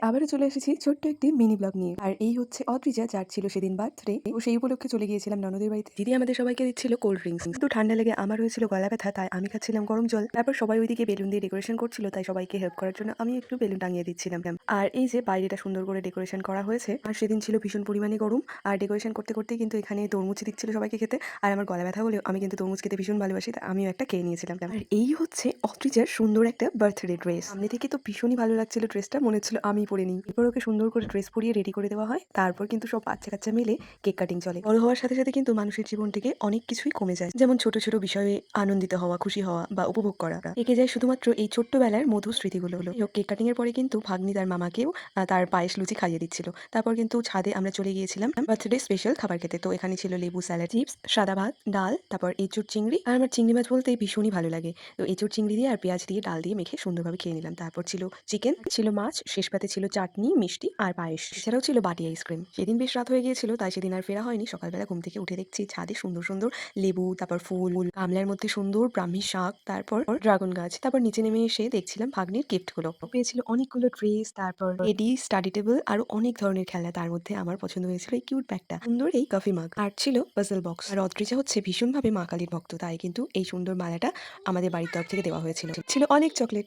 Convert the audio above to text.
আবারও চলে এসেছি ছোট্ট একটি মিনি ব্লগ নিয়ে। আর এই হচ্ছে অদ্রিজা, যার ছিল সেদিন বার্থডে। তো সেই উপলক্ষে চলে গিয়েছিলাম ননদের বাড়িতে। দিদি আমাদের সবাইকে দিচ্ছিল কোল্ড ড্রিঙ্কস। কিন্তু ঠান্ডা লেগে আমার হয়েছিল গলা ব্যথা, তাই আমি খাচ্ছিলাম গরম জল। তারপর সবাই ওইদিকে বেলুন দিয়ে ডেকোরেশন করছিল, তাই সবাইকে হেল্প করার জন্য আমি একটু বেলুন টাঙিয়ে দিচ্ছিলাম। আর এই যে বাইরেটা সুন্দর করে ডেকোরেশন করা হয়েছে। আর সেদিন ছিল ভীষণ পরিমাণে গরম। আর ডেকোরেশন করতে করতে কিন্তু এখানে তরমুজ দিচ্ছিল সবাইকে খেতে। আর আমার গলা ব্যথা হলেও আমি কিন্তু তরমুজ খেতে ভীষণ ভালোবাসি, তাই আমিও একটা খেয়ে নিয়েছিলাম। আর এই হচ্ছে অদ্রিজার সুন্দর একটা বার্থডে ড্রেস। সামনে থেকে তো ভীষণই ভালো লাগছিল ড্রেসটা, মনে হচ্ছিল আমি পরে নিই। এরপর ওকে সুন্দর করে ড্রেস পরিয়ে রেডি করে দেওয়া হয়। তারপর কিন্তু সব বাচ্চা কাচ্চা মিলে কেক কাটিং চলে। বড় হওয়ার সাথে সাথে কিন্তু মানুষের জীবন থেকে অনেক কিছুই কমে যায়, যেমন ছোট ছোট বিষয়ে আনন্দিত হওয়া, খুশি হওয়া বা উপভোগ করা। থেকে যায় শুধুমাত্র এই ছোট্টবেলার মধুর স্মৃতিগুলো। কেক কাটিং এর পরে কিন্তু ভাগ্নি তার মামাকেও তার পায়েস লুচি খাইয়ে দিচ্ছিল। তারপর কিন্তু ছাদে আমরা চলে গিয়েছিলাম বার্থডে স্পেশাল খাবার খেতে। তো এখানে ছিল লেবু স্যালাড, চিপস, সাদা ভাত, ডাল, তারপর এঁচুড় চিংড়ি। আর আমার চিংড়ি মাছ বলতে ভীষণই ভালো লাগে। তো এঁচুড় চিংড়ি দিয়ে আর পেঁয়াজ দিয়ে ডাল দিয়ে মেখে সুন্দরভাবে খেয়ে নিলাম। তারপর ছিল চিকেন, ছিল মাছ, শেষ পাতে ছিল চাটনি, মিষ্টি আর পায়েস। এছাড়াও ছিল বাটি আইসক্রিম। সেদিন বেশ রাত হয়ে গিয়েছিল, তাই সেদিন আর ফেরা হয়নি। সকালবেলা ঘুম থেকে উঠে দেখছি ছাদে সুন্দর সুন্দর লেবু, তারপর ফুল, গামলার মধ্যে সুন্দর ব্রাহ্মী শাক, তারপর ড্রাগন গাছ। তারপর নিচে নেমে এসে দেখছিলাম ভাগ্নির গিফট গুলো। পেয়েছিল অনেকগুলো ড্রেস, তারপর টেডি, স্টাডি টেবিল, আরো অনেক ধরনের খেলনা। তার মধ্যে আমার পছন্দ হয়েছিল এই কিউট ব্যাগটা, সুন্দর এই কফি মাগ। আর ছিল পাজল বক্স। আর অদ্রিজা হচ্ছে ভীষণভাবে মা কালীর ভক্ত, তাই কিন্তু এই সুন্দর মালাটা আমাদের বাড়ির তরফ থেকে দেওয়া হয়েছিল। ছিল অনেক চকলেট।